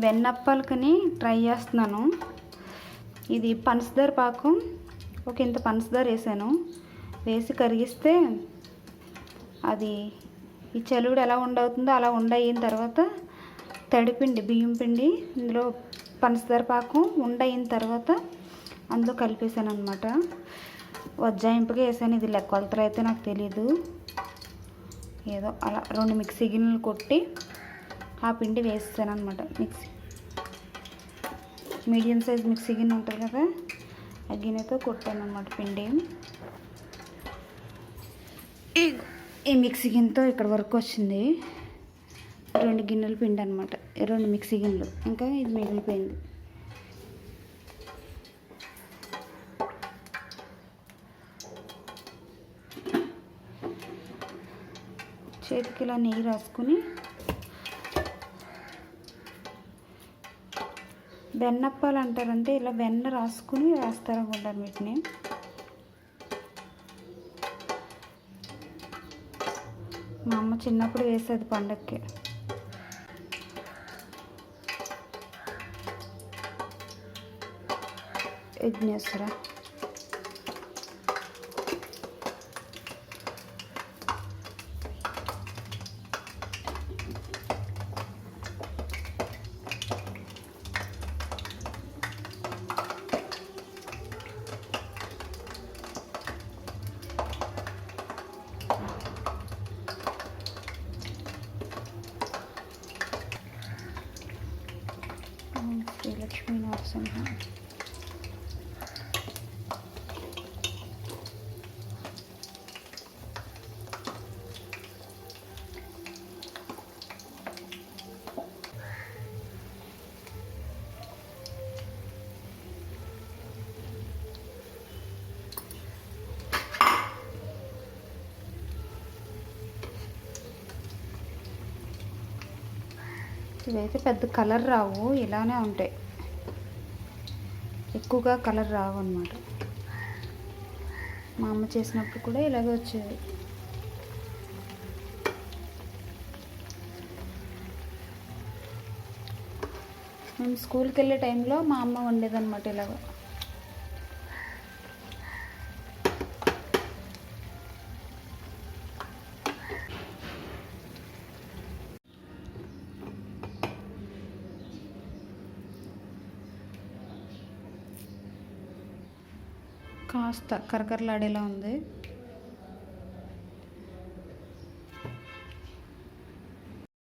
వెన్నప్పాలకని try చేస్తున్నాను. ఇది పంచదార పాకం, ఒక ఇంత పంచదార వేసాను. వేసి కరిగిస్తే అది ఈ చలువుడు ఎలా ఉండవుతుందో అలా ఉండయిన తర్వాత తడిపిండి, బియ్యం పిండి, ఇందులో పంచదార పాకం ఉండయిన తర్వాత అందులో కలిపేసాను అనమాట. వజ్జాయింపుగా వేసాను. ఇది కొలతలు అయితే నాకు తెలీదు. ఏదో అలా 2 మిక్సీ గిన్నెలు కొట్టి ఆ పిండి వేసాను అనమాట. మీడియం సైజ్ మిక్సీ గిన్నె ఉంటుంది కదా, ఆ గిన్నెతో కొట్టాను అనమాట పిండి. ఈ మిక్సీ గిన్నెతో ఇక్కడ వరకు వచ్చింది. 2 గిన్నెలు పిండి అనమాట, 2 మిక్సీ గిన్నెలు. ఇంకా ఇది మిగిలిపోయింది. చేతికి ఇలా నెయ్యి రాసుకుని వెన్నప్పాలు అంటారంటే ఇలా వెన్న రాసుకుని వేస్తారనుకుంటారు వీటిని. మా అమ్మ చిన్నప్పుడు వేసేది పండక్కి. విఘ్నేశ్వర శ్రీలక్ష్మీ నరసింహ. ఇవైతే పెద్ద కలర్ రావు, ఇలానే ఉంటాయి. ఎక్కువగా కలర్ రావు అన్నమాట. మా అమ్మ చేసినప్పుడు కూడా ఇలాగే వచ్చేది. మేము స్కూల్కి వెళ్ళే టైంలో మా అమ్మ వండేదన్నమాట ఇలాగ. కాస్త కరకరలాడేలా ఉంది.